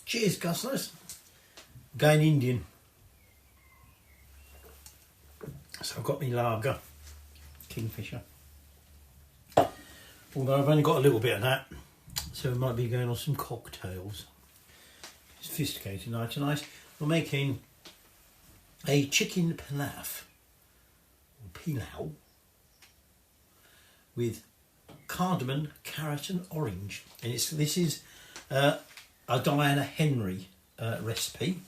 Cheers, Guzzlers. Going Indian. So I've got my lager, Kingfisher. Although I've only got a little bit of that, so we might be going on some cocktails. Sophisticated, nice. We're making a chicken pilaf, or pilau, with cardamom, carrot and orange. And this is a Diana Henry recipe.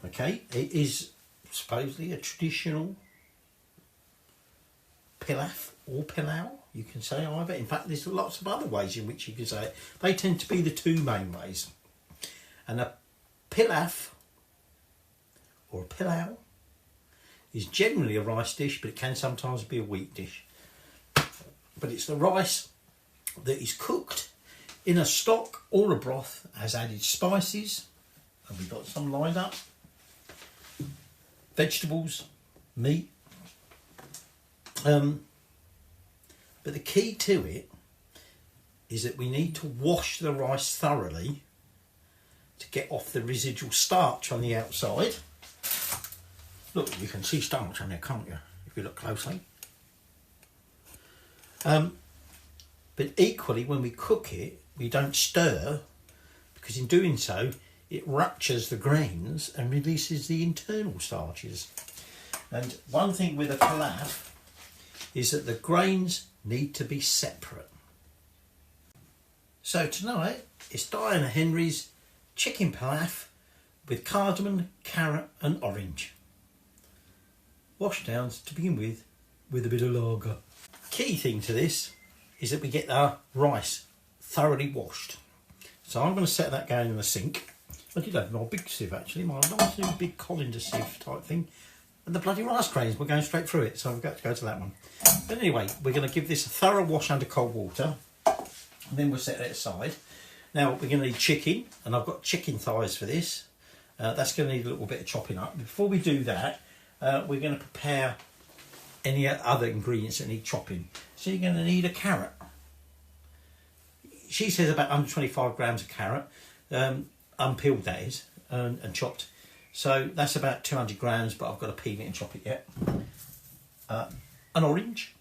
Okay, it is supposedly a traditional pilaf or pilau, you can say either. In fact, there's lots of other ways in which you can say it. They tend to be the two main ways. And a pilaf or a pilau is generally a rice dish, but it can sometimes be a wheat dish. But it's the rice that is cooked in a stock or a broth, has added spices, and we've got some lined up, vegetables, meat. But the key to it is that we need to wash the rice thoroughly to get off the residual starch on the outside. Look, you can see starch on there, can't you, if you look closely. But equally, when we cook it, we don't stir, because in doing so, it ruptures the grains and releases the internal starches. And one thing with a pilaf is that the grains need to be separate. So tonight, it's Diana Henry's chicken pilaf with cardamom, carrot and orange. Wash downs to begin with a bit of lager. Key thing to this is that we get our rice thoroughly washed. So I'm going to set that going in the sink. I did have my big sieve actually, my nice little big colander sieve type thing. And the bloody rice grains were going straight through it, so I've got to go to that one. But anyway, we're going to give this a thorough wash under cold water, and then we'll set it aside. Now we're going to need chicken, and I've got chicken thighs for this. That's going to need a little bit of chopping up. Before we do that, we're going to prepare any other ingredients that need chopping. So you're going to need a carrot. She says about 125 grams of carrot, unpeeled that is, and chopped. So that's about 200 grams, but I've got to peel it and chop it yet. An orange,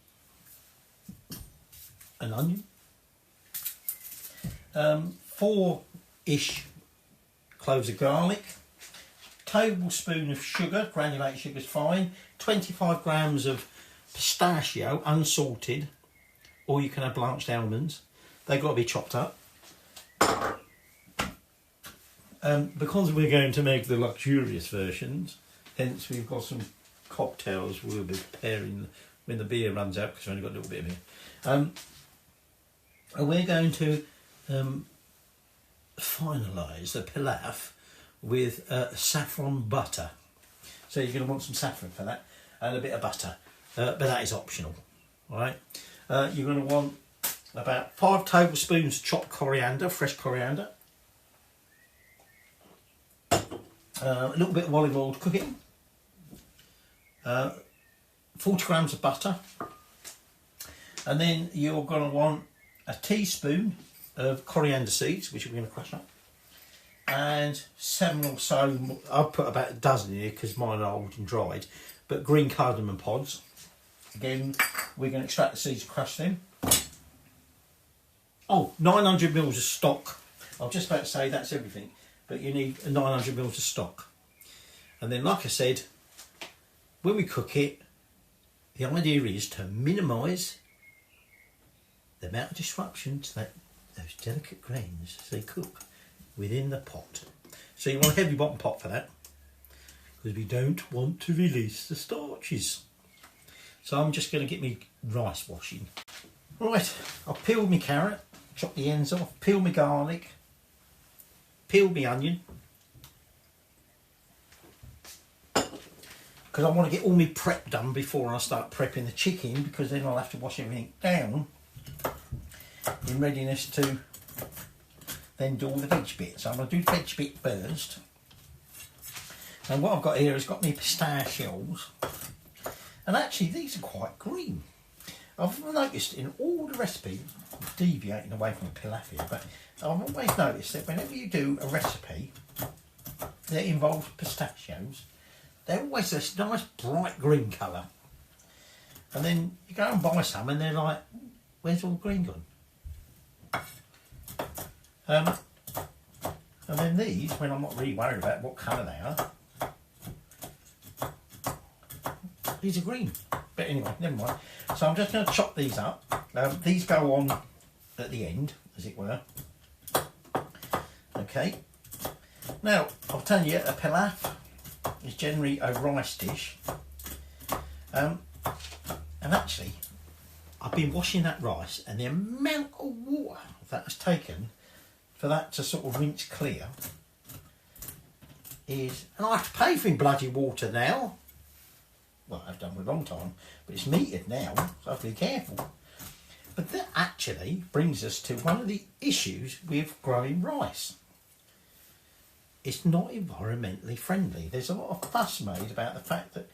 an onion, 4-ish cloves of garlic, tablespoon of sugar, granulated sugar is fine, 25 grams of pistachio, unsalted, or you can have blanched almonds. They've got to be chopped up. Because we're going to make the luxurious versions, hence we've got some cocktails we'll be preparing when the beer runs out, because we've only got a little bit of beer. And we're going to finalise the pilaf with saffron butter. So you're going to want some saffron for that, and a bit of butter, but that is optional. All right. You're going to want about 5 tablespoons chopped coriander, fresh coriander. A little bit of olive oil to cook it in. 40 grams of butter. And then you're going to want a teaspoon of coriander seeds, which we're going to crush up. And 7 or so, I'll put about a dozen here because mine are old and dried, but green cardamom pods. Again, we're going to extract the seeds and crush them. Oh, 900 mils of stock. I was just about to say that's everything, but you need 900 mils of stock. And then, like I said, when we cook it, the idea is to minimise the amount of disruption to those delicate grains as they cook within the pot. So you want a heavy bottom pot for that, because we don't want to release the starches. So I'm just going to get me rice washing. Right, I've peeled my carrot, chopped the ends off, peeled my garlic, peeled my onion, because I want to get all my prep done before I start prepping the chicken, because then I'll have to wash everything down in readiness to then do all the veg bits. So I'm going to do the veg bit first. And what I've got here is got me pistachios, and actually these are quite green. I've noticed in all the recipes, deviating away from the pilaf here, but I've always noticed that whenever you do a recipe that involves pistachios, they're always this nice bright green colour. And then you go and buy some and they're like, where's all green gone? And then these, when I'm not really worried about what colour they are, these are green. But anyway, never mind. So I'm just going to chop these up. These go on at the end, as it were. Okay. Now, I'll tell you, a pilaf is generally a rice dish. And actually, I've been washing that rice, and the amount of water that has taken for that to sort of rinse clear is, and I have to pay for bloody water now. Well, I've done for a long time, but it's metered now, so I have to be careful. But that actually brings us to one of the issues with growing rice. It's not environmentally friendly. There's a lot of fuss made about the fact that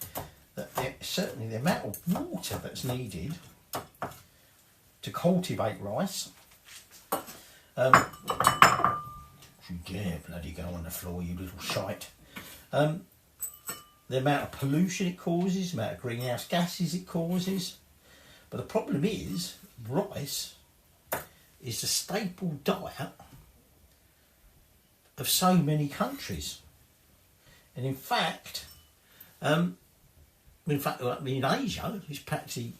certainly the amount of water that's needed to cultivate rice. You dare bloody go on the floor, you little shite. The amount of pollution it causes, the amount of greenhouse gases it causes. But the problem is, rice is the staple diet of so many countries. And in fact, in Asia, it's practically,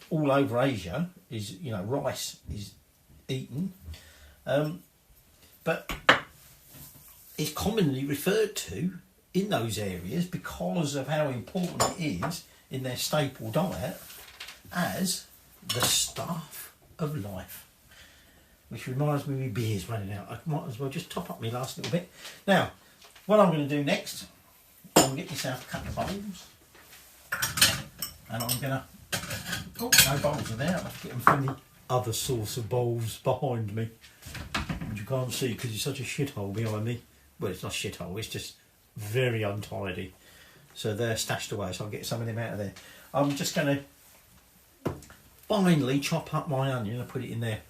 all over Asia is, rice is eaten. But it's commonly referred to in those areas because of how important it is in their staple diet as the staff of life. Which reminds me my beer's running out. I might as well just top up my last little bit. Now, what I'm going to do next, I'm going to get myself a couple of bowls. And I'm going to... Oh, no bowls are there. I'll have to get them from the other source of bowls behind me. Which you can't see because it's such a shithole behind me. Well, it's not a shithole, it's just very untidy. So they're stashed away, so I'll get some of them out of there. I'm just going to finally chop up my onion and put it in there.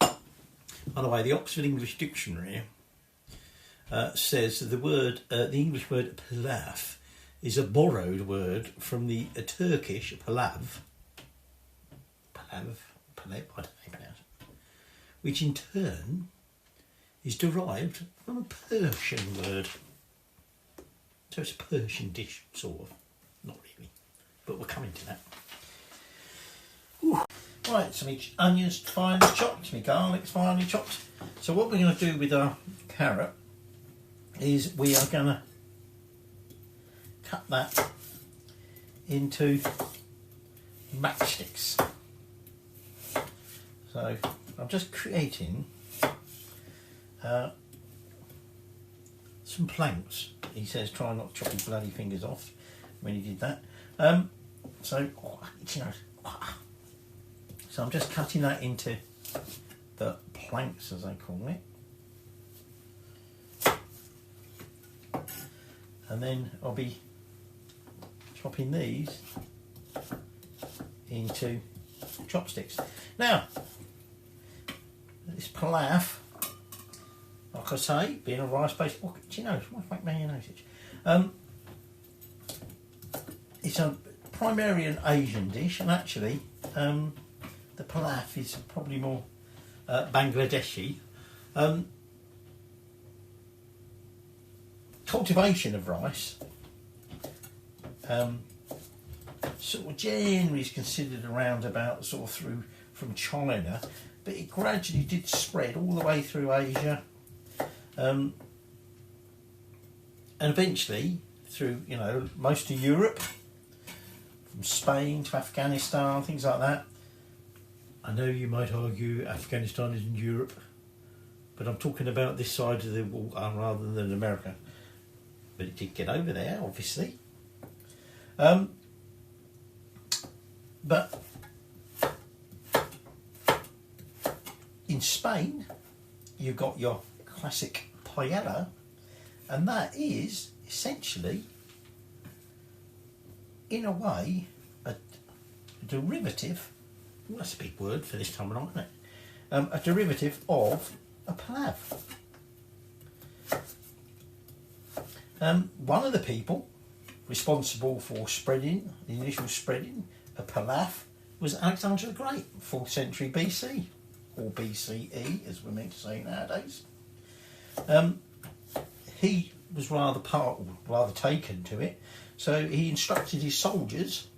By the way, the Oxford English Dictionary says that the English word pilaf is a borrowed word from the Turkish palav, I don't know, which in turn is derived from a Persian word. So it's a Persian dish, sort of. Not really, but we're coming to that. Ooh. Right, so my onions finely chopped, my garlic's finely chopped. So what we're going to do with our carrot is we are going to cut that into matchsticks. So I'm just creating some planks. He says try not to chop his bloody fingers off when he did that. So I'm just cutting that into the planks, as I call it. And then I'll be chopping these into chopsticks. Now, this pilaf, like I say, being a rice-based... What do you know? What's my mayonnaise? It's primarily an Asian dish, and actually... the pilaf is probably more Bangladeshi. Cultivation of rice sort of generally is considered around about sort of through from China, but it gradually did spread all the way through Asia, and eventually through most of Europe, from Spain to Afghanistan, things like that. I know you might argue Afghanistan is in Europe, but I'm talking about this side of the water rather than America. But it did get over there, obviously. But in Spain, you've got your classic paella, and that is essentially, in a way, a derivative. Well, that's a big word for this time of night, isn't it? A derivative of a pilaf. One of the people responsible for spreading, the initial spreading of pilaf was Alexander the Great, 4th century BC, or BCE as we're meant to say nowadays. He was rather taken to it, so he instructed his soldiers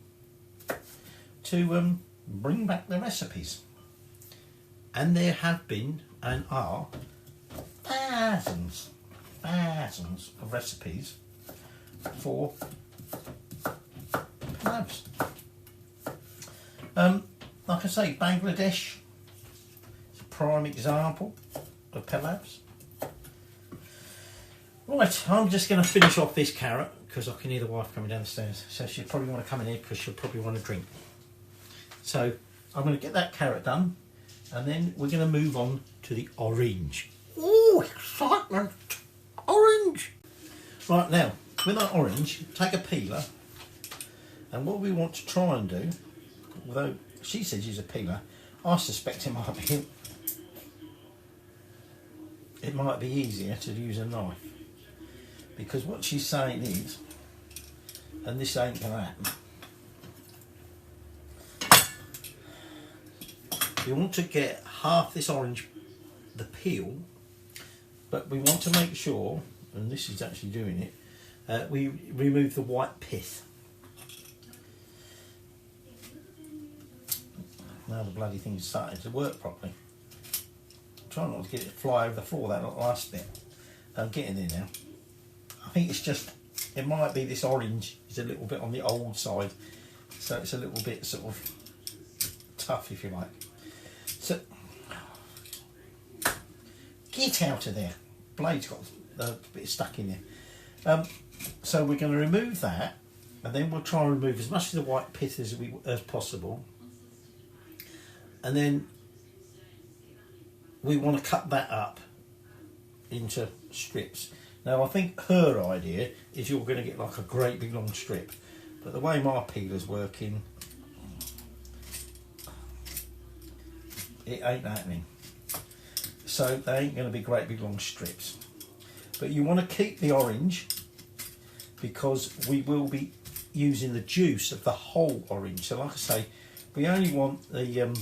to bring back the recipes. And there have been and are thousands of recipes for pilafs. Like I say, Bangladesh is a prime example of pilafs. Right, I'm just going to finish off this carrot because I can hear the wife coming down the stairs, so she'll probably want to come in here because she'll probably want a drink. So I'm going to get that carrot done, and then we're going to move on to the orange. Oh, excitement! Orange! Right, now, with our orange, take a peeler, and what we want to try and do, although she says use a peeler, I suspect it might be easier to use a knife. Because what she's saying is, and this ain't going to happen, you want to get half this orange, the peel, but we want to make sure, and this is actually doing it, we remove the white pith. Now the bloody thing's starting to work properly. Try not to get it to fly over the floor, that last bit. I'm getting there now. I think it's just, it might be this orange is a little bit on the old side, so it's a little bit sort of tough, if you like. So, get out of there. Blade's got a bit stuck in there. So we're going to remove that, and then we'll try and remove as much of the white pith as possible. And then we want to cut that up into strips. Now I think her idea is you're going to get like a great big long strip, but the way my peeler's working, it ain't happening. So they ain't going to be great big long strips. But you want to keep the orange because we will be using the juice of the whole orange. So like I say, we only want the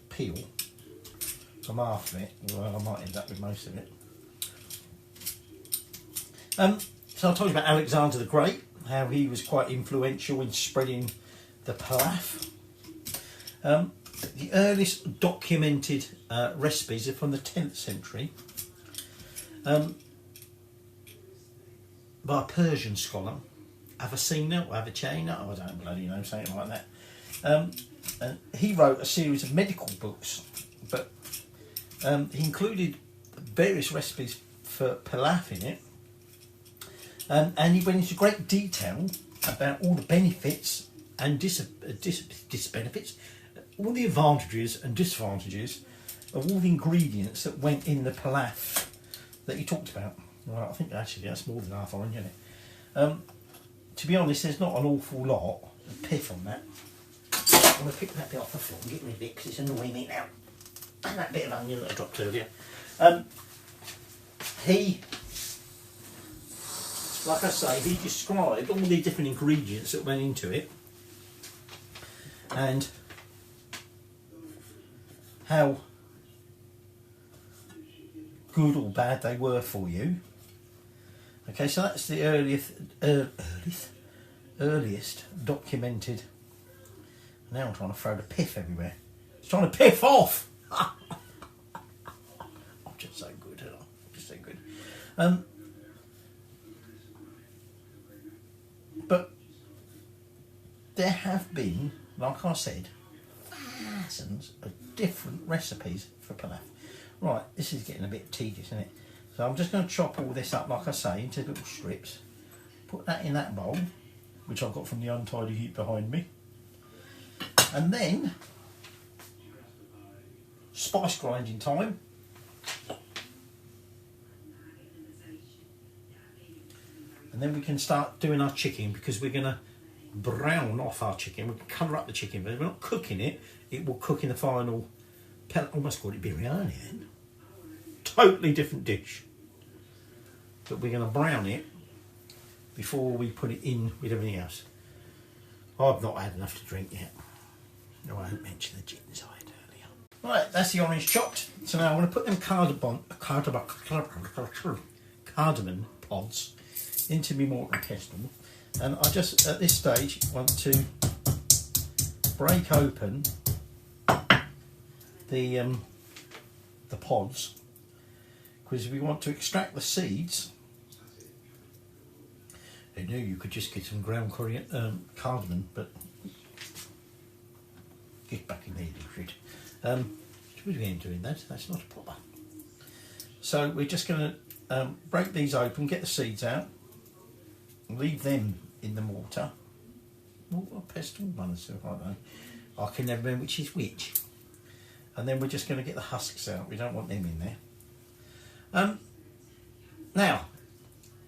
peel from half of it. Well, I might end up with most of it. So I told you about Alexander the Great, how he was quite influential in spreading the pilaf. The earliest documented recipes are from the 10th century by a Persian scholar, Avicenna or Avicenna, I don't bloody know, something like that. And he wrote a series of medical books, but he included various recipes for pilaf in it. And he went into great detail about all the benefits and disbenefits, all the advantages and disadvantages of all the ingredients that went in the pilaf that he talked about. Well, I think actually that's more than half orange, isn't it? To be honest, there's not an awful lot of pith on that. I'm going to pick that bit off the floor and get rid of it because it's annoying me now. And that bit of onion that I dropped earlier. Like I say, he described all the different ingredients that went into it and how good or bad they were for you. Okay, so that's the earliest documented. Now I'm trying to throw the pith everywhere. It's trying to piff off. I'm just so good, aren't I? I'm just so good. But there have been, like I said, thousands of different recipes for pilaf. Right, this is getting a bit tedious, isn't it? So I'm just going to chop all this up, like I say, into little strips. Put that in that bowl, which I've got from the untidy heap behind me. And then, spice grinding time. And then we can start doing our chicken because we're going to brown off our chicken. We can colour up the chicken, but if we're not cooking it, it will cook in the final almost called it biryani then. Totally different dish. But we're going to brown it before we put it in with everything else. I've not had enough to drink yet. No, I won't mention the gin side earlier. Right, that's the orange chopped. So now I'm going to put them cardamom pods into my mortar and pestle. And I just, at this stage, want to break open the pods, because we want to extract the seeds. I knew you could just get some ground cardamom, but get back in there, you should. Should we be doing that? That's not a proper. So we're just going to break these open, get the seeds out, leave them in the mortar. Mortar, pestle, one and stuff like that. I can never remember which is which. And then we're just going to get the husks out. We don't want them in there. Now,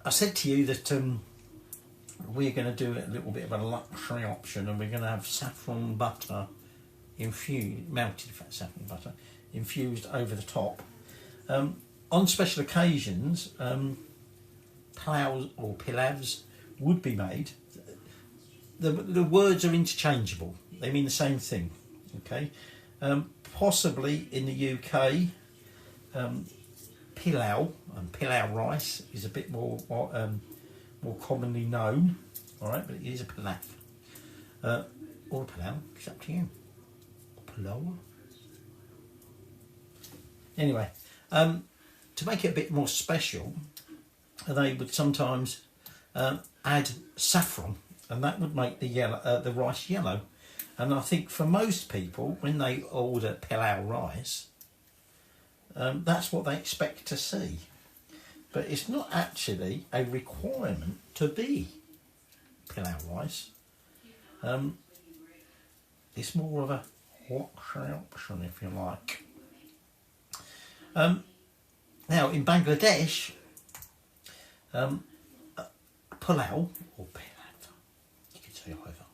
I said to you that we're going to do a little bit of a luxury option, and we're going to have saffron butter infused, melted fat saffron butter infused over the top. On special occasions, pilavs would be made. The words are interchangeable. They mean the same thing. Okay. Possibly in the UK, pilau and pilau rice is a bit more commonly known. All right, but it is a pilaf or pilau. It's up to you. Pilau. Anyway, to make it a bit more special, they would sometimes add saffron, and that would make the rice yellow. And I think for most people, when they order pilau rice, that's what they expect to see. But it's not actually a requirement to be pilau rice. It's more of a luxury option, if you like. Now, in Bangladesh, pilau, or pilaf, you could say either,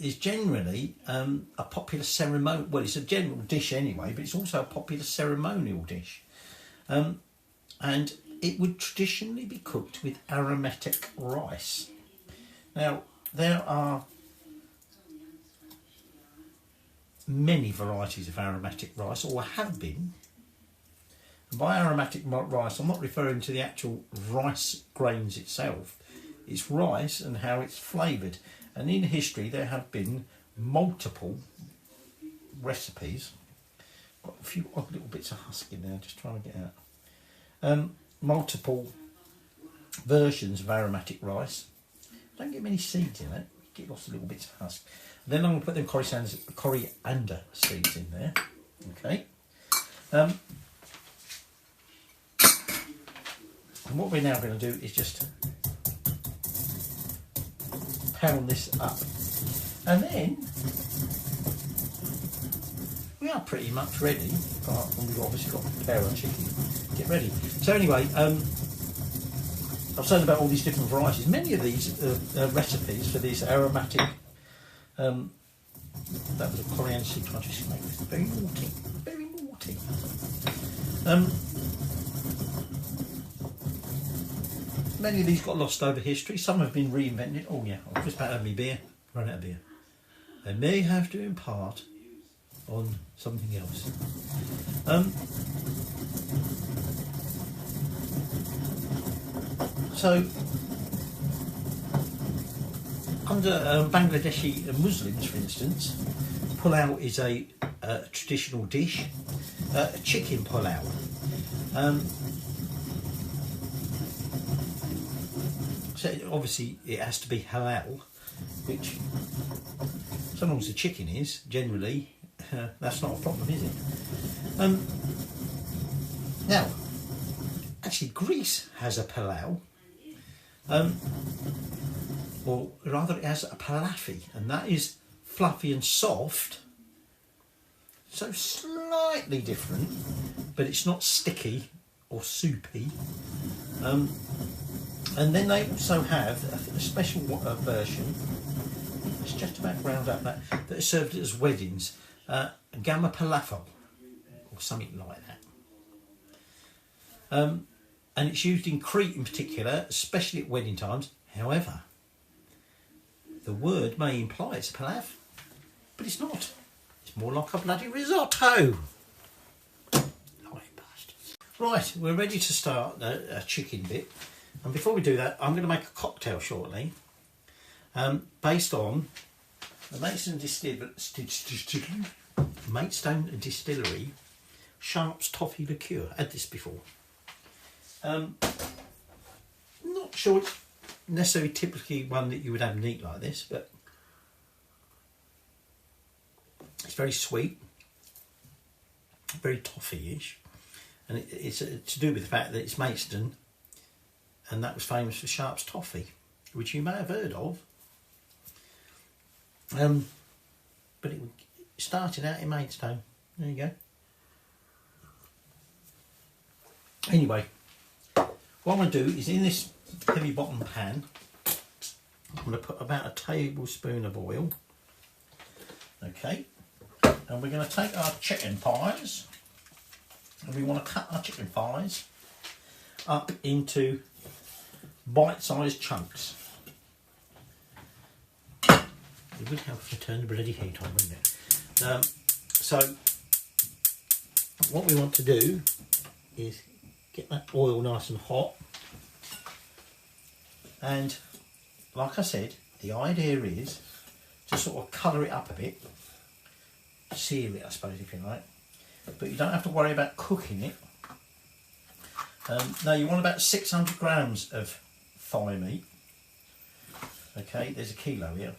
is generally a popular ceremonial, well, it's a general dish anyway, but it's also a popular ceremonial dish. And it would traditionally be cooked with aromatic rice. Now, there are many varieties of aromatic rice, or have been. And by aromatic rice, I'm not referring to the actual rice grains itself. It's rice and how it's flavoured. And in history, there have been multiple recipes. Got a few odd little bits of husk in there, just trying to get out. Multiple versions of aromatic rice. Don't get many seeds in it. You get lots of little bits of husk. And then I'm going to put them coriander seeds in there. Okay. And what we're now going to do is just pound this up, and then we are pretty much ready. Apart from we've obviously got to prepare our chicken. Get ready. So anyway, I've said about all these different varieties. Many of these recipes for these aromatic. That was a coriander seed trying to smell. Very naughty. Very naughty. Many of these got lost over history. Some have been reinvented. Oh yeah, I'm just about to have my beer. Run out of beer. I may have to impart on something else. So, under Bangladeshi Muslims, for instance, pulao is a traditional dish, a chicken pulao. So obviously it has to be halal, which so long as the chicken is, generally, that's not a problem, is it? Now, actually Greece has a pilau, or rather it has a palafi, and that is fluffy and soft, so slightly different, but it's not sticky or soupy. And then they also have a special version, it's just about ground up that is served as weddings, gamma pilafol or something like that. And it's used in Crete in particular, especially at wedding times. However, the word may imply it's a pilaf, but it's not. It's more like a bloody risotto. Right, we're ready to start a chicken bit. And before we do that, I'm going to make a cocktail shortly, based on the Maidstone Distillery Sharp's Toffee Liqueur. Had this before. Not sure it's necessarily typically one that you would have neat like this, but it's very sweet, very toffee-ish, and it's to do with the fact that it's Maidstone, and that was famous for Sharp's toffee, which you may have heard of. But it started out in Maidstone. There you go. Anyway, what I'm going to do is in this heavy bottom pan, I'm going to put about a tablespoon of oil. Okay, and we're going to take our chicken thighs, and we want to cut our chicken thighs up into bite-sized chunks. It would help to turn the bloody heat on, wouldn't it? So what we want to do is get that oil nice and hot, and like I said, the idea is to sort of colour it up a bit, sear it I suppose if you like, but you don't have to worry about cooking it. Now you want about 600 grams of thigh meat. Okay, there's a kilo here.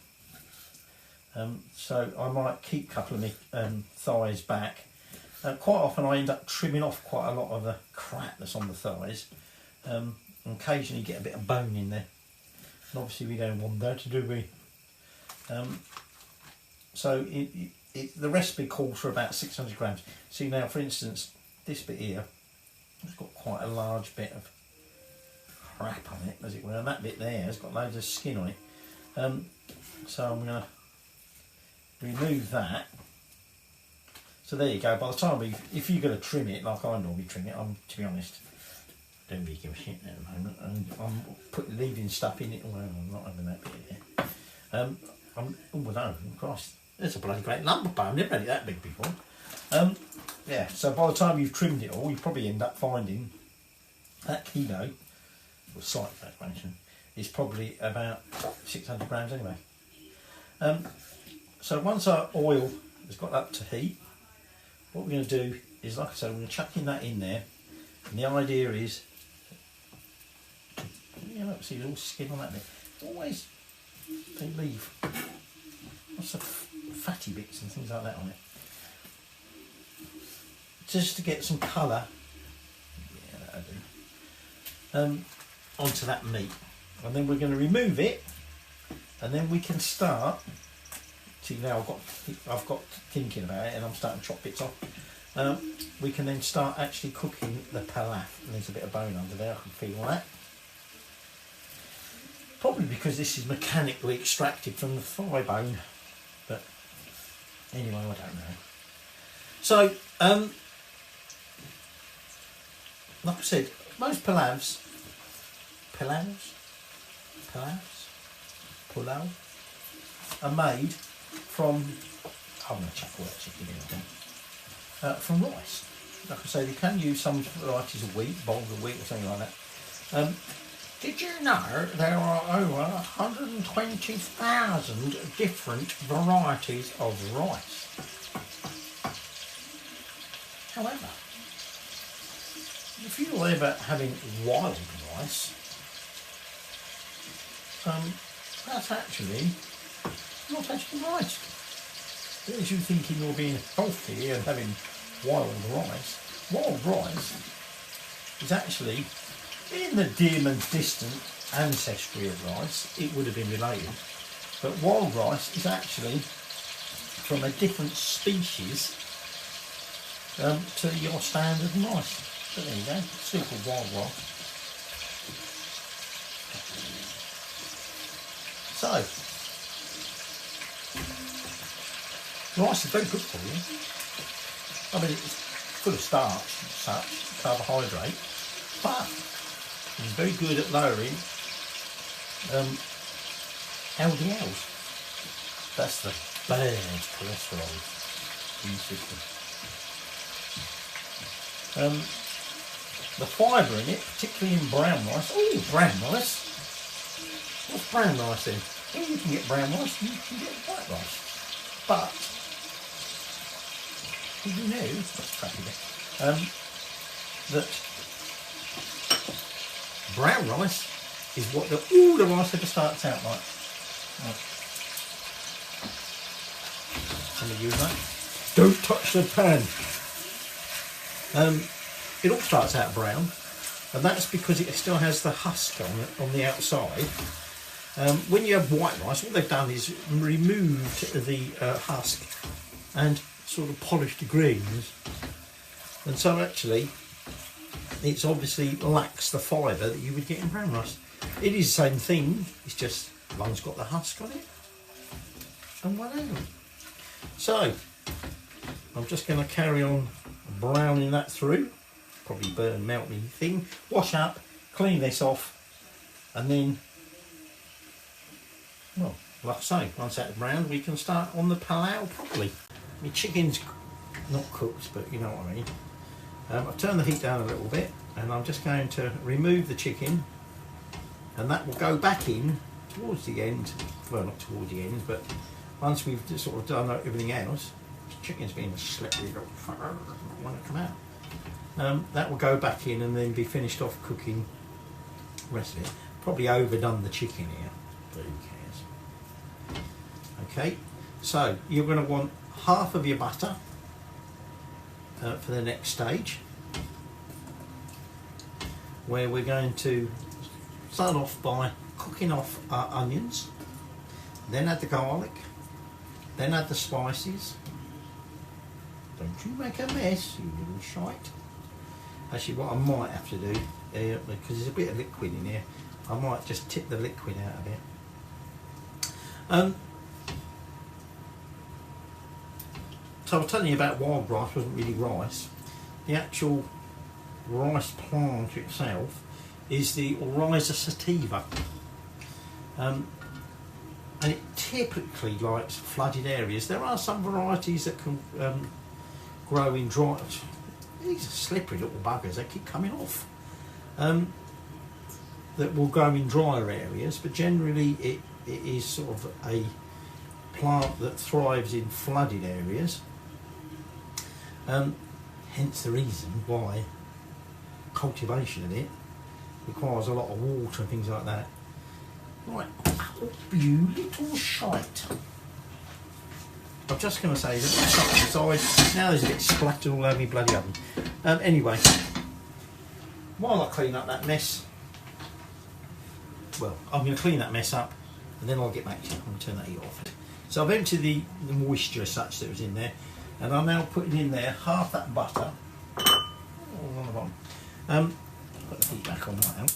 So I might keep a couple of thighs back. Quite often I end up trimming off quite a lot of the crap that's on the thighs. And occasionally get a bit of bone in there. And obviously we don't want that, do we? So the recipe calls for about 600 grams. See now, for instance, this bit here, it's got quite a large bit of crap on it, as it were. And that bit there has got loads of skin on it. So I'm going to remove that. So there you go. By the time if you're going to trim it like I normally trim it, to be honest, I don't really give a shit at the moment. And I'm leaving stuff in it. Well, I'm not having that bit in there. Oh no, Christ, there's a bloody great lump of bone. Never had it that big before. Yeah. So by the time you've trimmed it all, you probably end up finding that kilo, or slight fraction, is probably about 600 grams anyway. So once our oil has got up to heat, what we're going to do is, like I said, we're going to chuck that in there, and the idea is, you know, see all skin on that bit. Always they leave lots of fatty bits and things like that on it, just to get some colour. Yeah, that'll do. Onto that meat, and then we're going to remove it, and then we can start. See now I've got thinking about it, and I'm starting to chop bits off. We can then start actually cooking the pilaf, and there's a bit of bone under there. I can feel that. Probably because this is mechanically extracted from the thigh bone, but anyway, I don't know. So, like I said, most pilau are made from, I'm going to chuck all that chicken in again, from rice. Like I say, they can use some varieties of wheat, bowls of wheat or something like that. Did you know there are over 120,000 different varieties of rice? However, if you're worried about having wild rice, that's actually not actually right. There's you thinking you're being healthy and having wild rice. Wild rice is actually, in the dim and distant ancestry of rice, it would have been related. But wild rice is actually from a different species to your standard rice. So there you go, still called wild rice. So, rice is very good for you. I mean, it's full of starch, such carbohydrate, but it's very good at lowering LDLs. That's the bad cholesterol in the system. The fibre in it, particularly in brown rice. Oh, brown rice. What's brown rice then? Well, you can get brown rice, you can get white rice. But did you know that brown rice is what all the rice ever starts out like? Some of you know. Don't touch the pan. It all starts out brown, and that's because it still has the husk on the outside. When you have white rice, what they've done is removed the husk and sort of polished the greens, and so actually it's obviously lacks the fibre that you would get in brown rice. It is the same thing, it's just one's got the husk on it and one hasn't. So I'm just going to carry on browning that through, probably burn, melt me thing, wash up, clean this off, and then, well, like I say, once that's brown, we can start on the pilau properly. My chicken's not cooked, but you know what I mean. I've turned the heat down a little bit, and I'm just going to remove the chicken, and that will go back in towards the end. Well, not towards the end, but once we've just sort of done everything else, chicken's been slippery, don't want to come out. That will go back in and then be finished off cooking the rest of it. Probably overdone the chicken here, but who cares? Okay, so you're going to want half of your butter for the next stage, where we're going to start off by cooking off our onions, then add the garlic, then add the spices. Don't you make a mess, you little shite. Actually, what I might have to do, because there's a bit of liquid in here, I might just tip the liquid out of it. So I was telling you about wild rice wasn't really rice. The actual rice plant itself is the Oryza sativa. And it typically likes flooded areas. There are some varieties that can grow in dry. These are slippery little buggers, they keep coming off. That will grow in drier areas, but generally it is sort of a plant that thrives in flooded areas. Hence the reason why cultivation of it requires a lot of water and things like that. Right, oh, you little shite. I'm just going to say that that's up the side. Now there's a bit splattered all over me bloody oven. Anyway, while I clean up that mess, well, I'm going to clean that mess up and then I'll get back to you. I'm going to turn that heat off. So I've emptied the moisture as such that was in there, and I'm now putting in there half that butter. Oh, on the bottom. Put the heat back on right now.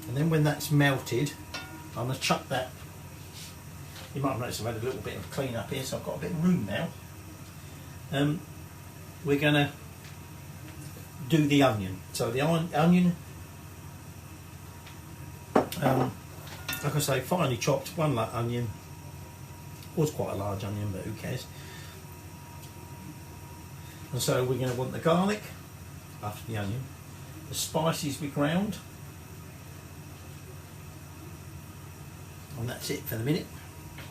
And then when that's melted, I'm going to chuck that. You might have noticed I've had a little bit of clean up here, so I've got a bit of room now. We're going to do the onion. So the onion, like I say, finely chopped, one onion. Was quite a large onion, but who cares? And so we're going to want the garlic after the onion, the spices we ground, and that's it for the minute.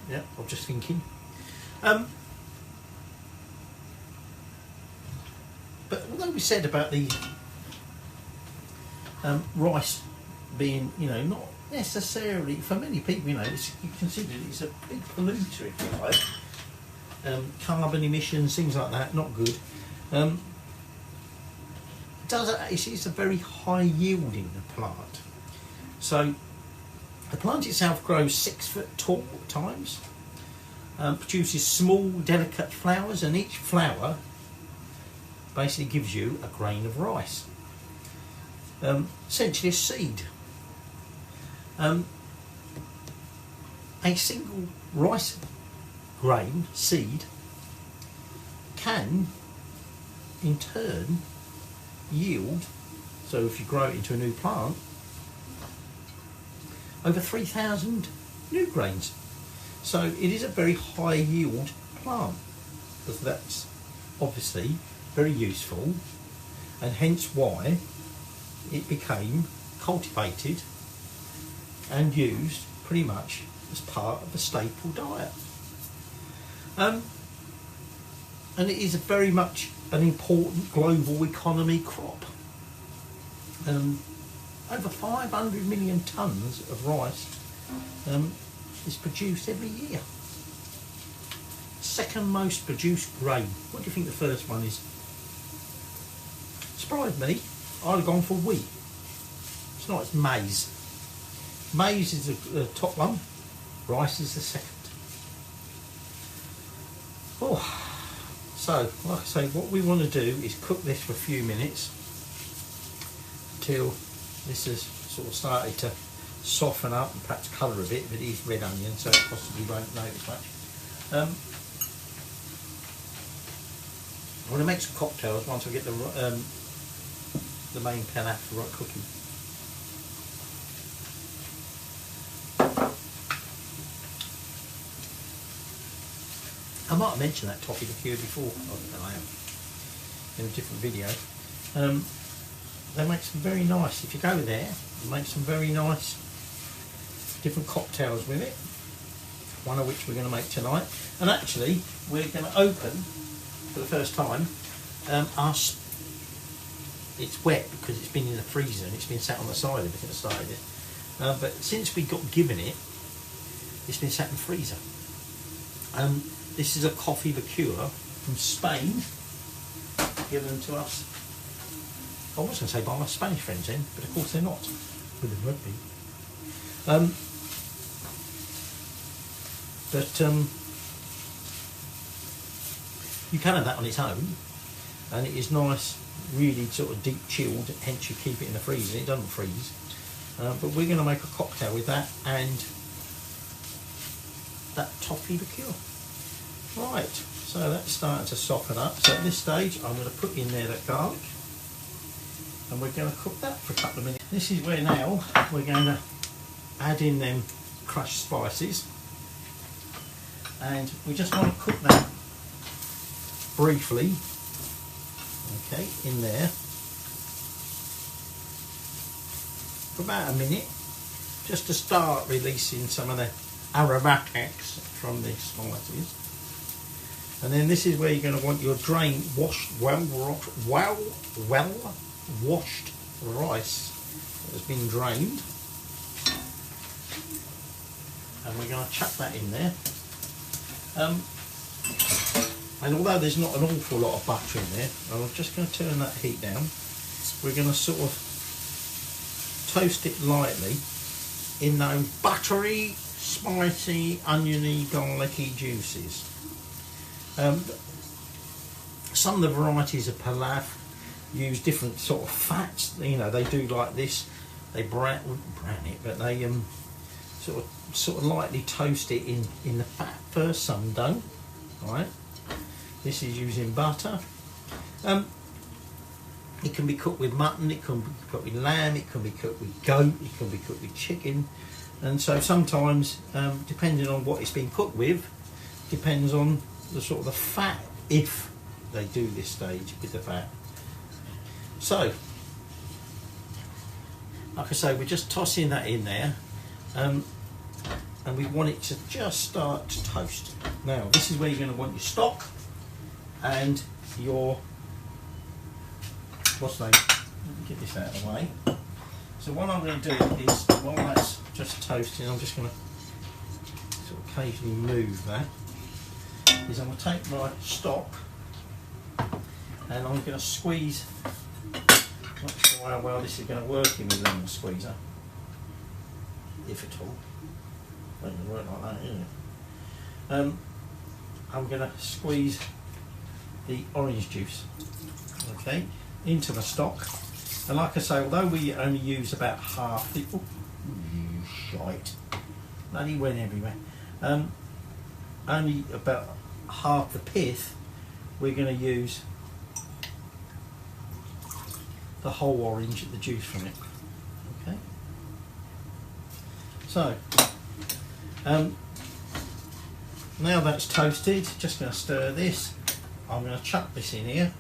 Yeah, I'm just thinking. But although we said about the rice being, you know, not necessarily, for many people, you know, you consider it's a big polluter, if you like. Carbon emissions, things like that, not good. It's a very high yielding plant. So the plant itself grows 6 foot tall at times, produces small delicate flowers, and each flower basically gives you a grain of rice, essentially a seed. A single rice grain, seed, can in turn yield, so if you grow it into a new plant, over 3,000 new grains. So it is a very high yield plant, because that's obviously very useful, and hence why it became cultivated and used pretty much as part of the staple diet. And it is very much an important global economy crop. Over 500 million tonnes of rice is produced every year. Second most produced grain. What do you think the first one is? Surprised me. I'd have gone for wheat. It's not, it's maize. Maize is the top one, rice is the second. Oh, so, like I say, what we want to do is cook this for a few minutes until this has sort of started to soften up and perhaps colour a bit, but it is red onion, so it possibly won't notice much. I want to make some cocktails once I get the main pilaf right cooking. I might have mentioned that toffee liqueur before, I am, in a different video. They make some very nice, if you go there, they make some very nice different cocktails with it, one of which we're going to make tonight. And actually, we're going to open, for the first time, it's wet because it's been in the freezer and it's been sat on the side of it at the start of it. But since we got given it, it's been sat in the freezer. This is a coffee liqueur from Spain, given to us, I was going to say by my Spanish friends then, but of course they're not, but they won't be. You can have that on its own, and it is nice, really sort of deep chilled, hence you keep it in the freezer, it doesn't freeze. But we're going to make a cocktail with that and that toffee liqueur. Right, so that's starting to soften up. So at this stage, I'm going to put in there that garlic, and we're going to cook that for a couple of minutes. This is where now we're going to add in them crushed spices, and we just want to cook that briefly, okay, in there for about a minute, just to start releasing some of the aromatics from the spices. And then this is where you're going to want your well washed rice that has been drained, and we're going to chuck that in there. And although there's not an awful lot of butter in there, I'm just going to turn that heat down. We're going to sort of toast it lightly in those buttery, spicy, oniony, garlicky juices. Some of the varieties of pilaf use different sort of fats. You know, they do like this. They brown it, but they sort of lightly toast it in the fat first. Some don't. Right. This is using butter. It can be cooked with mutton. It can be cooked with lamb. It can be cooked with goat. It can be cooked with chicken. And so sometimes, depending on what it's been cooked with, depends on the sort of the fat, if they do this stage with the fat. So, like I say, we're just tossing that in there, and we want it to just start to toast. Now, this is where you're going to want your stock and your, what's the name? Let me get this out of the way. So what I'm going to do is, while that's just toasting, I'm just going to sort of occasionally move that. Is I'm going to take my stock and I'm going to squeeze. Not sure how well this is going to work in with a lemon squeezer, if at all. It doesn't work like that, is it? I'm going to squeeze the orange juice, okay, into the stock. And like I say, although we only use about half the, oh, you shite, bloody went everywhere. only about half the pith, we're going to use the whole orange, the juice from it. Okay. So now that's toasted, just going to stir this. I'm going to chuck this in here,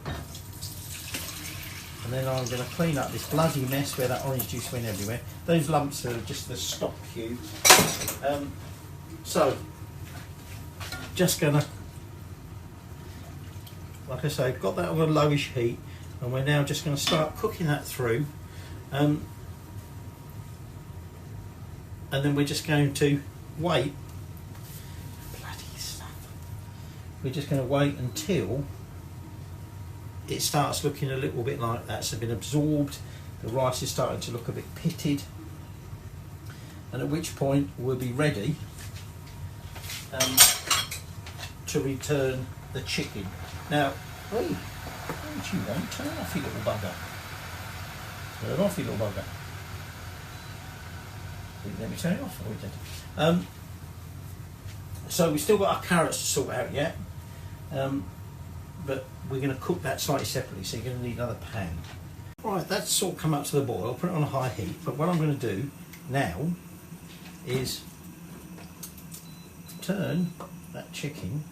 and then I'm going to clean up this bloody mess where that orange juice went everywhere. Those lumps are just the stock cube. So just going to, like I say, got that on a lowish heat, and we're now just going to start cooking that through, and then we're just going to wait. Bloody stuff. We're just going to wait until it starts looking a little bit like that's been absorbed. The rice is starting to look a bit pitted, and at which point we'll be ready to return the chicken. Now, don't you want? Turn off, you little bugger. Turn off, you little bugger. Let me turn it off. Oh, we did. So we've still got our carrots to sort out yet, but we're going to cook that slightly separately, so you're going to need another pan. Right, that's sort of come up to the boil. Put it on a high heat. But what I'm going to do now is turn that chicken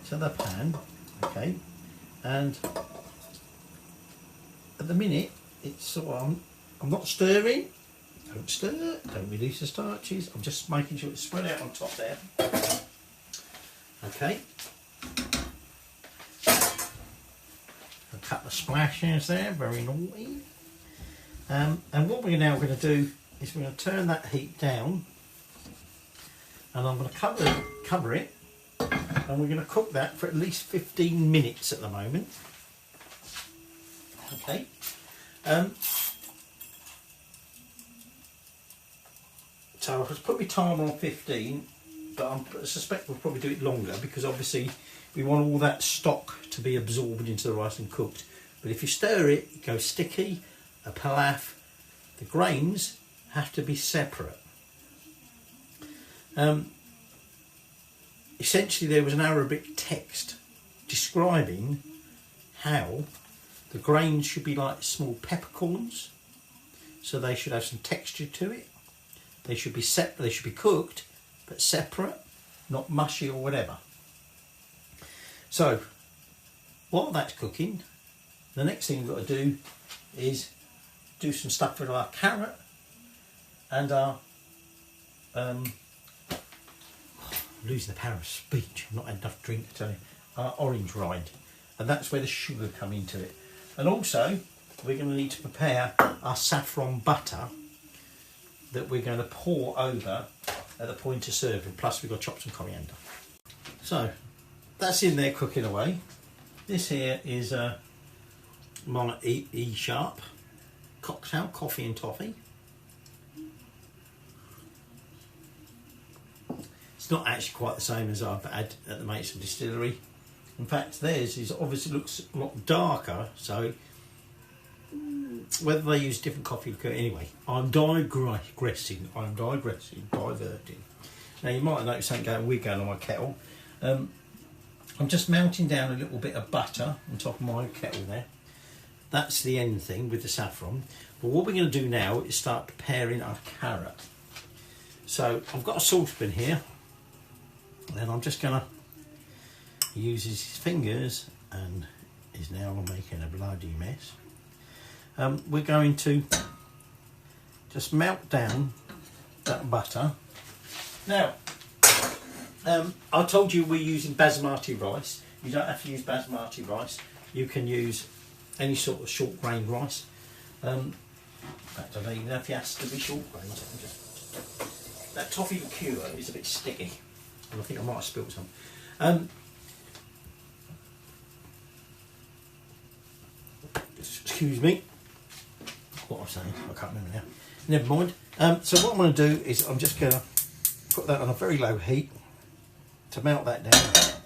to the pan, okay, and at the minute it's sort of, I'm not stirring. Don't stir, don't release the starches. I'm just making sure it's spread out on top there. Okay. A couple of splashes there, very naughty. And what we're now going to do is we're going to turn that heat down, and I'm going to cover it, and we're going to cook that for at least 15 minutes at the moment. Okay. So I've put my timer on 15, but I suspect we'll probably do it longer, because obviously we want all that stock to be absorbed into the rice and cooked. But if you stir it, it goes sticky. A pilaf, the grains have to be separate. Essentially, there was an Arabic text describing how the grains should be like small peppercorns, so they should have some texture to it. They should be separate. They should be cooked, but separate, not mushy or whatever. So, while that's cooking, the next thing we've got to do is do some stuff with our carrot and our losing the power of speech. I've not had enough drink to tell you. Our orange rind, and that's where the sugar come into it. And also, we're going to need to prepare our saffron butter that we're going to pour over at the point of serving. Plus, we've got to chop some coriander. So that's in there cooking away. This here is my E Sharp cocktail, coffee and toffee. It's not actually quite the same as I've had at the Mates Distillery. In fact, theirs is obviously looks a lot darker, so whether they use different coffee liqueur. Anyway, I'm diverting. Now you might have noticed something going weird going on my kettle. I'm just melting down a little bit of butter on top of my kettle there. That's the end thing with the saffron. But what we're going to do now is start preparing our carrot. So I've got a saucepan here, and I'm just going to use his fingers, and is now making a bloody mess. We're going to just melt down that butter. Now, I told you we're using basmati rice. You don't have to use basmati rice. You can use any sort of short grain rice. In fact, I don't even know if it has to be short grain. That toffee liqueur is a bit sticky, and I think I might have spilt some. Excuse me. What I'm saying, I can't remember now. Never mind. So what I'm going to do is I'm just going to put that on a very low heat to melt that down.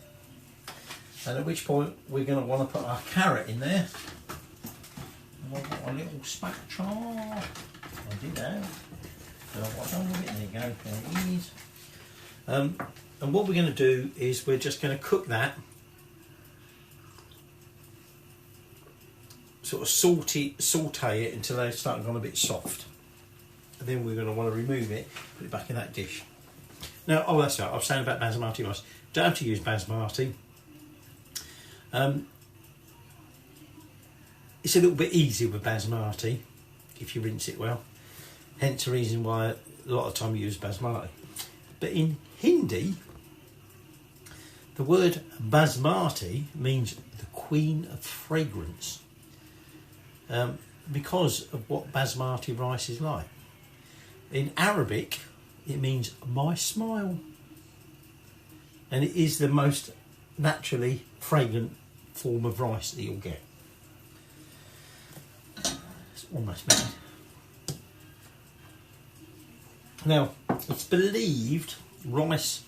And at which point we're going to want to put our carrot in there. And I've got a little spatula. I did that. So I've got some of it. There you go. There it is. And what we're going to do is we're just going to cook that, sort of saute it until they start going a bit soft. And then we're going to want to remove it, put it back in that dish. Now, oh, that's right, I was saying about basmati rice. Don't have to use basmati. It's a little bit easier with basmati if you rinse it well. Hence the reason why a lot of time you use basmati. But in Hindi, the word basmati means the queen of fragrance, because of what basmati rice is like. In Arabic, it means my smile, and it is the most naturally fragrant form of rice that you'll get. It's almost made. Now, it's believed rice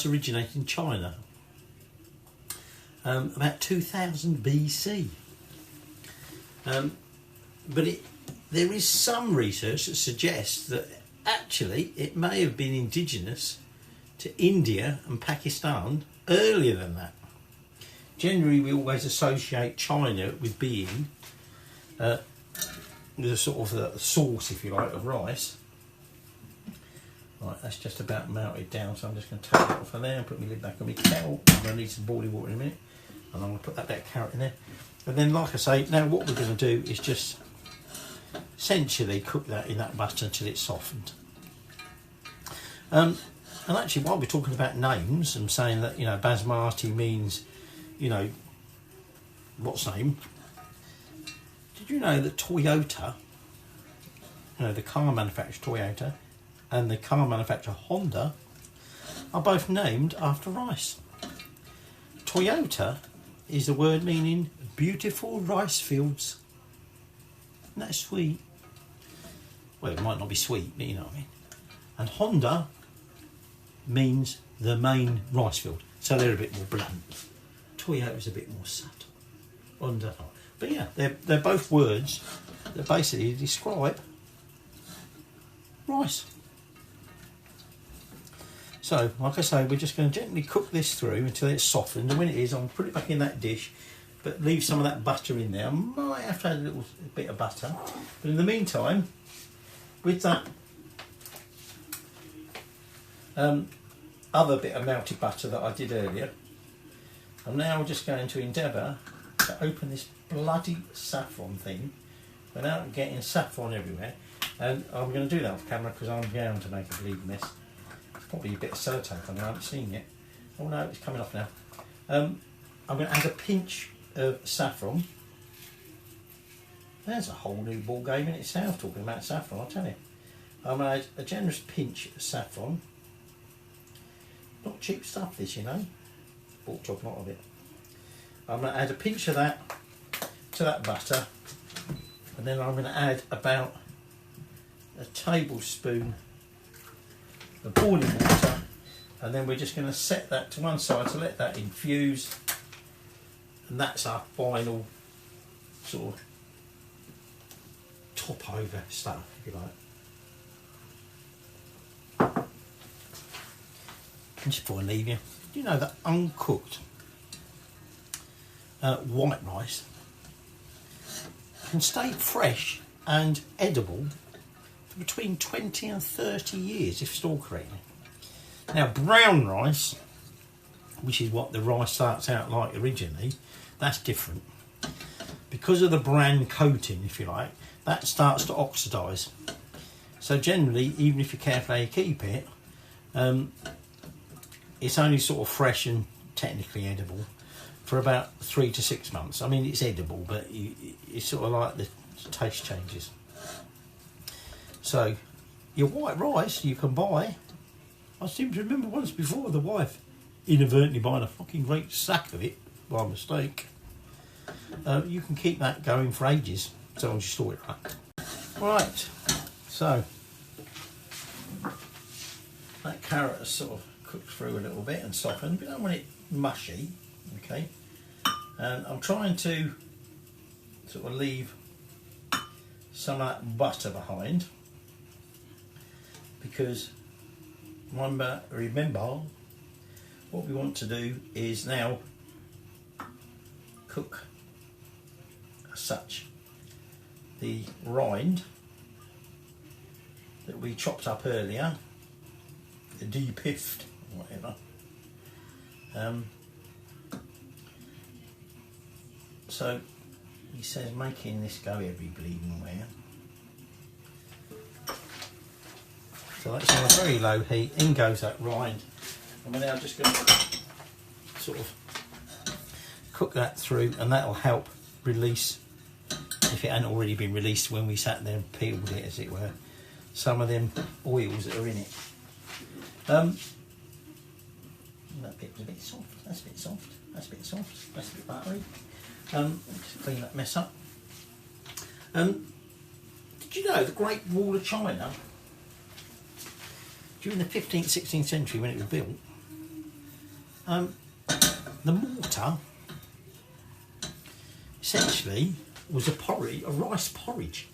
originated in China about 2000 BC. But there is some research that suggests that actually it may have been indigenous to India and Pakistan earlier than that. Generally, we always associate China with being the sort of the source, if you like, of rice. Right, that's just about melted down, so I'm just going to take that off of there and put my lid back on my kettle. I'm going to need some boiling water in a minute, and I'm going to put that bit of carrot in there. And then, like I say, now what we're going to do is just essentially cook that in that butter until it's softened. And actually, while we're talking about names, I'm saying that, you know, basmati means, you know, what's name? Did you know that Toyota, you know, the car manufacturer Toyota, and the car manufacturer Honda are both named after rice? Toyota is a word meaning beautiful rice fields. Isn't that sweet? Well, it might not be sweet, but you know what I mean. And Honda means the main rice field, so they're a bit more blunt. Toyota's a bit more subtle. Honda not. But yeah, they're both words that basically describe rice. So, like I say, we're just going to gently cook this through until it's softened, and when it is, I'll put it back in that dish, but leave some of that butter in there. I might have to add a little bit of butter, but in the meantime, with that other bit of melted butter that I did earlier, I'm now just going to endeavour to open this bloody saffron thing without getting saffron everywhere, and I'm going to do that off camera because I'm going to make a bleeding mess. Probably a bit of sellotape on there, I haven't seen yet. Oh no, it's coming off now. I'm going to add a pinch of saffron. There's a whole new ball game in itself talking about saffron, I'll tell you. I'm going to add a generous pinch of saffron. Not cheap stuff this, you know. Bought a lot of it. I'm going to add a pinch of that to that butter, and then I'm going to add about a tablespoon of boiling water, and then we're just going to set that to one side to let that infuse, and that's our final sort of top over stuff, if you like. And just before I leave you, do you know that uncooked white rice can stay fresh and edible for between 20 and 30 years if stored correctly? Now, brown rice, which is what the rice starts out like originally, that's different. Because of the bran coating, if you like, that starts to oxidise. So generally, even if you're careful how you keep it, it's only sort of fresh and technically edible for about 3 to 6 months. I mean, it's edible, but it's sort of like the taste changes. So, your white rice you can buy. I seem to remember once before the wife inadvertently buying a fucking great sack of it by mistake. You can keep that going for ages, so long as you store it right. Right, so that carrot has sort of cooked through a little bit and softened. We don't want it mushy, okay? And I'm trying to sort of leave some of that butter behind, because remember what we want to do is now cook as such the rind that we chopped up earlier, the de-piffed, whatever. So he says making this go every bleeding where. So that's on a very low heat, in goes that rind, and we're now just going to sort of cook that through, and that'll help release, if it hadn't already been released when we sat there and peeled it as it were, some of them oils that are in it. That bit was a bit soft, that's a bit soft, that's a bit soft, that's a bit buttery. Just clean that mess up. Did you know the Great Wall of China, during the 15th, 16th century when it was built, the mortar essentially was a rice porridge,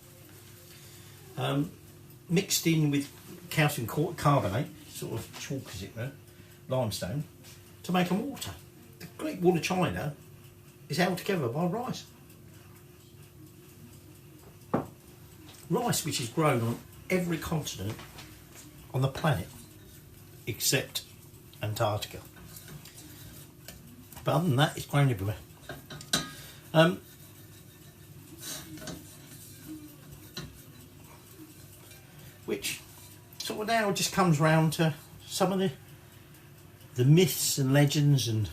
mixed in with calcium carbonate, sort of chalk as it were, limestone, to make a mortar. The Great Wall of China is held together by rice. Rice which is grown on every continent on the planet except Antarctica. But other than that, it's grown everywhere. Which sort of now just comes round to some of the myths and legends and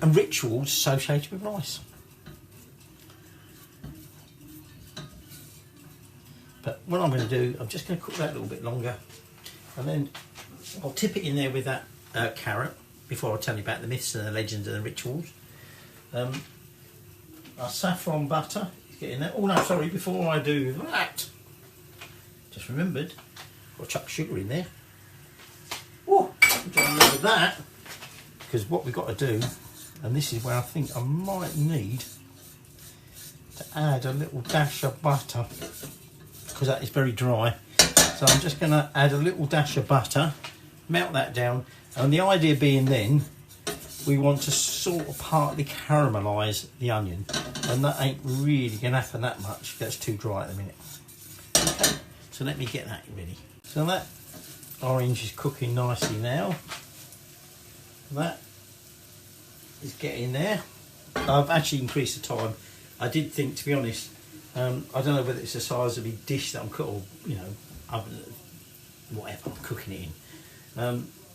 rituals associated with rice. But what I'm going to do, I'm just going to cook that a little bit longer, and then I'll tip it in there with that carrot before I tell you about the myths and the legends and the rituals. Our saffron butter is getting there. Oh no, sorry, before I do that, just remembered, I'll chuck sugar in there. Oh, don't remember that, because what we've got to do, and this is where I think I might need to add a little dash of butter, because that is very dry. So I'm just going to add a little dash of butter, melt that down, and the idea being then we want to sort of partly caramelise the onion, and that ain't really going to happen that much. That's too dry at the minute. Okay, so let me get that ready. So that orange is cooking nicely now. That is getting there. I've actually increased the time. I did think, to be honest, I don't know whether it's the size of the dish that I'm cooking, or oven, whatever I'm cooking it in.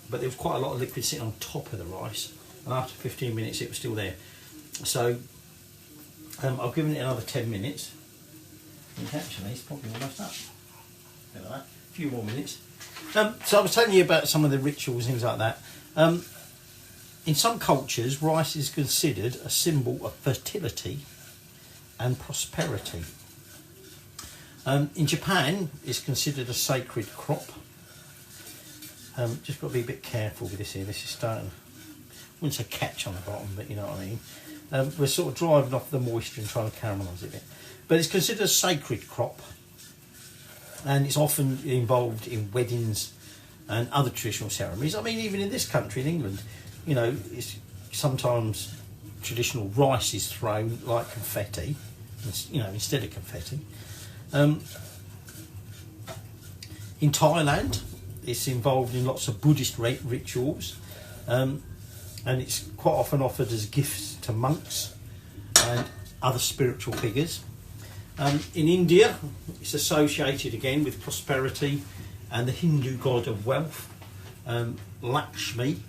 But there was quite a lot of liquid sitting on top of the rice, and after 15 minutes it was still there. So I've given it another 10 minutes. And actually, it's probably almost up. Look at that. A few more minutes. So I was telling you about some of the rituals, things like that. In some cultures, rice is considered a symbol of fertility and prosperity. In Japan, it's considered a sacred crop. Just got to be a bit careful with this here. This is starting, I wouldn't say catch on the bottom, but you know what I mean. We're sort of driving off the moisture and trying to caramelise it a bit. But it's considered a sacred crop, and it's often involved in weddings and other traditional ceremonies. I mean, even in this country, in England, it's sometimes traditional rice is thrown like confetti, instead of confetti. In Thailand, it's involved in lots of Buddhist rituals, and it's quite often offered as gifts to monks and other spiritual figures. In India, it's associated again with prosperity and the Hindu god of wealth, Lakshmi.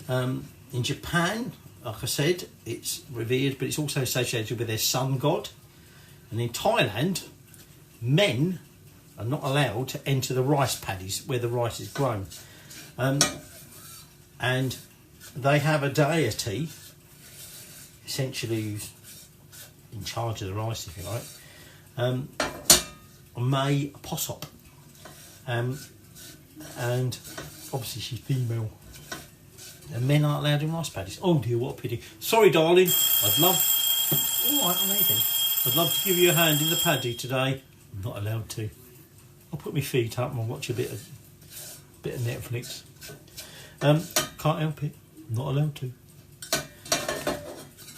In Japan, like I said, it's revered, but it's also associated with their sun god. And in Thailand, men are not allowed to enter the rice paddies where the rice is grown. And they have a deity, essentially, who's in charge of the rice, if you like, May Posop. And obviously she's female. And men aren't allowed in rice paddies. Oh dear, what a pity. Sorry, darling. I'd love... alright, amazing. I'd love to give you a hand in the paddy today. I'm not allowed to. I'll put my feet up and I'll watch a bit of Netflix. Can't help it. I'm not allowed to.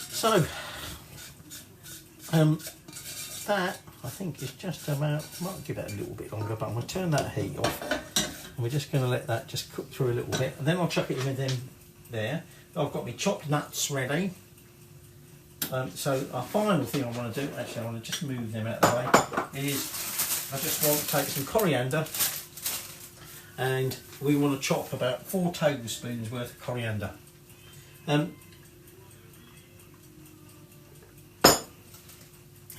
So, that I think is just about. Might give it a little bit longer, but I'm going to turn that heat off, and we're just going to let that just cook through a little bit, and then I'll chuck it in with them there. I've got my chopped nuts ready. So our final thing I want to do, actually I want to just move them out of the way, is I just want to take some coriander, and we want to chop about 4 tablespoons worth of coriander. In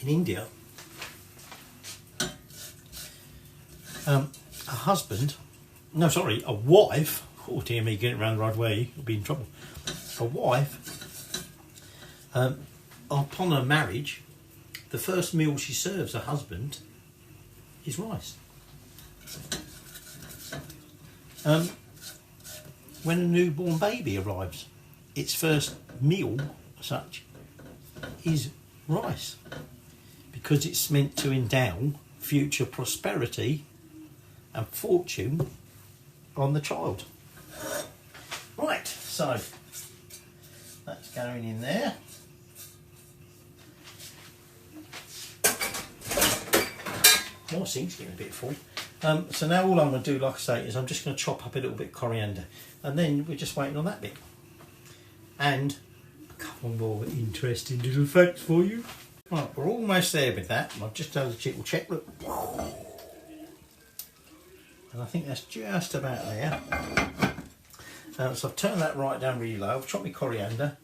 India, a wife, oh dear me, get it round the right way, you'll be in trouble. A wife, upon her marriage, the first meal she serves her husband is rice. When a newborn baby arrives, its first meal, such, is rice, because it's meant to endow future prosperity and fortune on the child. Right, so that's going in there. My sink's getting a bit full. So now all I'm going to do, like I say, is I'm just going to chop up a little bit of coriander, and then we're just waiting on that bit. And a couple more interesting little facts for you. Right, we're almost there with that. I've just done a little check, look. And I think that's just about there. So I've turned that right down really low. I've chopped my coriander.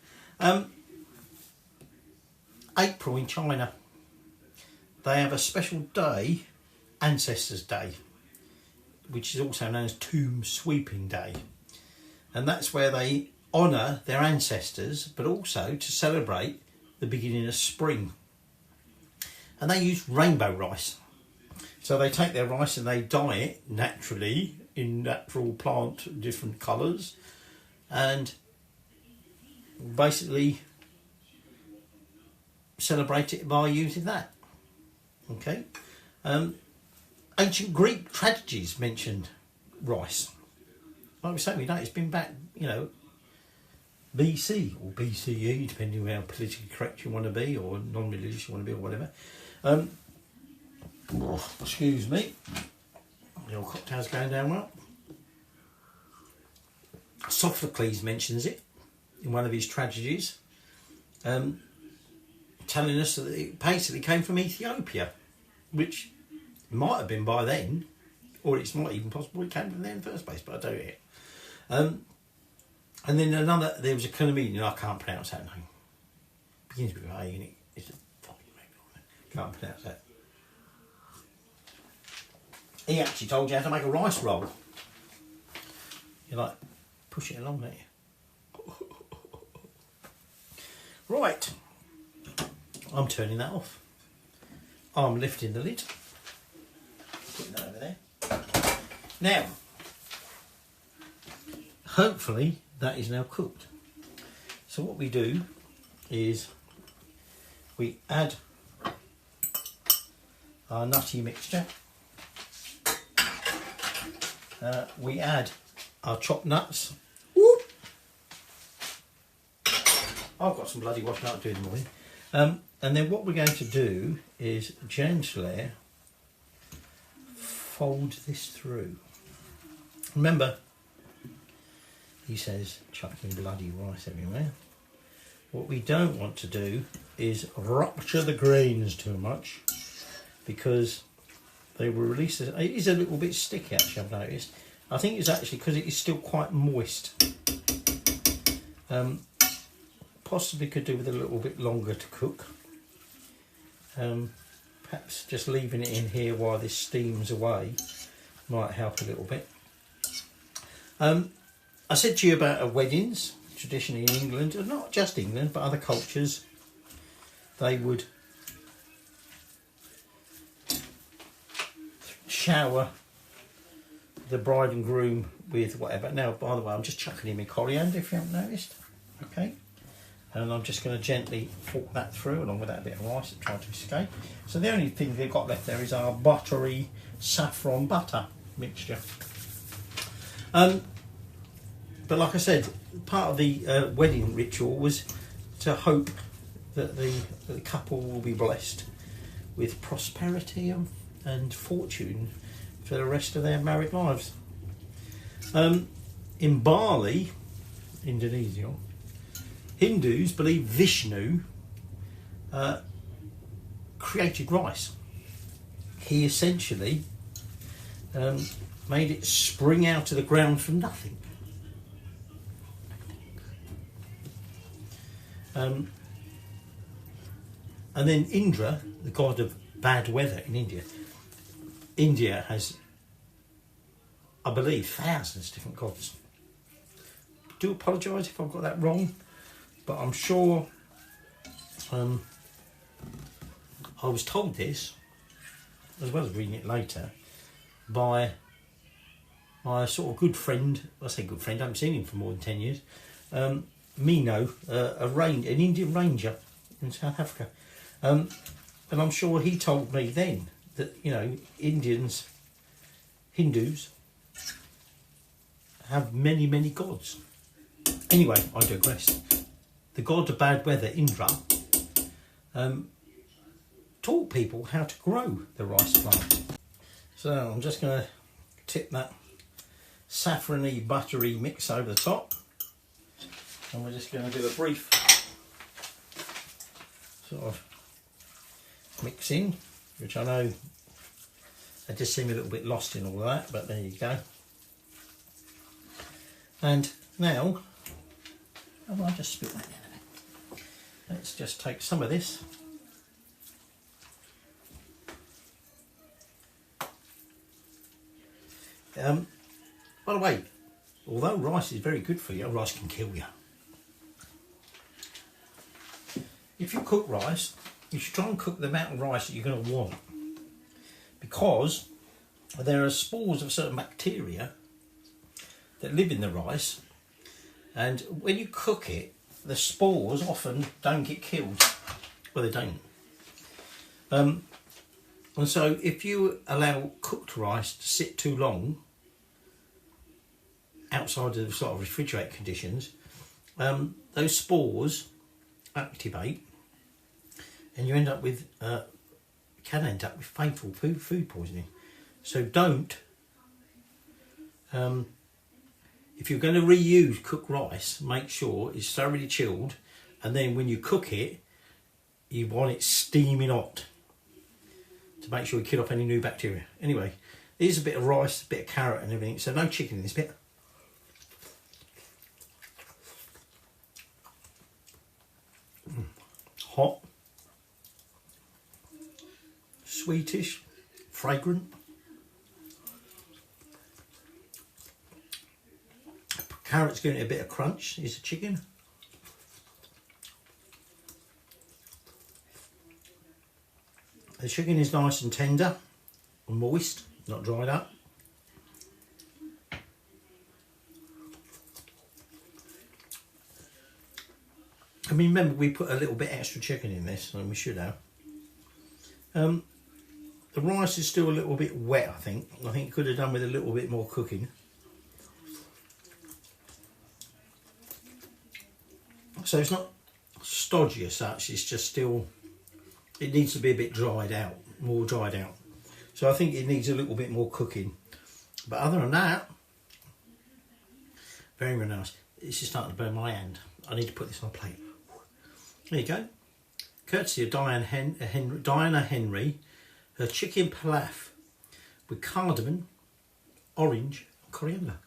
April in China, they have a special day, Ancestors' Day, which is also known as Tomb Sweeping Day. And that's where they honour their ancestors, but also to celebrate the beginning of spring. And they use rainbow rice. So they take their rice and they dye it naturally in natural plant different colours, and basically celebrate it by using that. Okay. Ancient Greek tragedies mentioned rice. Like we say, we know it's been back, BC or BCE, depending on how politically correct you want to be, or non-religious you want to be, or whatever. Excuse me. The old cocktail's going down well. Sophocles mentions it in one of his tragedies, telling us that it basically came from Ethiopia, which might have been by then, or it's not even possible it came from there in the first place, but I don't know it. And then there was a comedian, I can't pronounce that name. Begins with A, and it's a fucking name. Can't pronounce that. He actually told you how to make a rice roll. You push it along, don't you? Right. I'm turning that off. I'm lifting the lid. Putting that over there. Now, hopefully that is now cooked. So what we do is we add our nutty mixture. We add our chopped nuts. Whoop. I've got some bloody washing up to do in the morning. And then what we're going to do is gently fold this through. Remember, he says chucking bloody rice everywhere. What we don't want to do is rupture the grains too much, because they will release it. It is a little bit sticky, actually, I've noticed. I think it's actually because it is still quite moist. Possibly could do with a little bit longer to cook. Perhaps just leaving it in here while this steams away might help a little bit. I said to you about weddings, traditionally in England, and not just England, but other cultures, they would shower the bride and groom with whatever. Now, by the way, I'm just chucking in my coriander, if you haven't noticed. Okay. And I'm just going to gently fork that through along with that bit of rice that tried to escape. So the only thing they've got left there is our buttery saffron butter mixture. But like I said, part of the wedding ritual was to hope that the couple will be blessed with prosperity and fortune for the rest of their married lives. In Bali, Indonesia, Hindus believe Vishnu created rice. He essentially made it spring out of the ground from nothing. And then Indra, the god of bad weather in India. India has, I believe, thousands of different gods. I do apologise if I've got that wrong, but I'm sure I was told this, as well as reading it later, by my sort of good friend. I say good friend, I haven't seen him for more than 10 years. Mino, an Indian ranger in South Africa. And I'm sure he told me then that, you know, Hindus have many, many gods. Anyway, I digress. The god of bad weather, Indra, taught people how to grow the rice plant. So I'm just going to tip that saffrony, buttery mix over the top. And we're just going to do a brief sort of mix in, which I know I just seem a little bit lost in all of that, but there you go. And now, oh, I'll just spill that in a bit. Let's just take some of this. By the way, although rice is very good for you, rice can kill you. If you cook rice, you should try and cook the amount of rice that you're going to want, because there are spores of certain bacteria that live in the rice, and when you cook it, the spores often don't get killed. Well, they don't. And so if you allow cooked rice to sit too long outside of the sort of refrigerated conditions, those spores activate, and you end up with can end up with fatal food poisoning. So don't, if you're going to reuse cooked rice, make sure it's thoroughly chilled, and then when you cook it, you want it steaming hot to make sure you kill off any new bacteria. Anyway, here's a bit of rice, a bit of carrot and everything, so no chicken in this bit. Hot, sweetish, fragrant. Carrot's giving it a bit of crunch. Is the chicken. The chicken is nice and tender and moist, not dried up. I mean, remember we put a little bit extra chicken in this, and we should have. The rice is still a little bit wet, I think. I think it could have done with a little bit more cooking. So it's not stodgy as such, it's just still, it needs to be a bit dried out, more dried out. So I think it needs a little bit more cooking. But other than that, very, very nice. This is starting to burn my hand. I need to put this on a plate. There you go. Courtesy of Diana Henry, her chicken pilaf with cardamom, orange and coriander.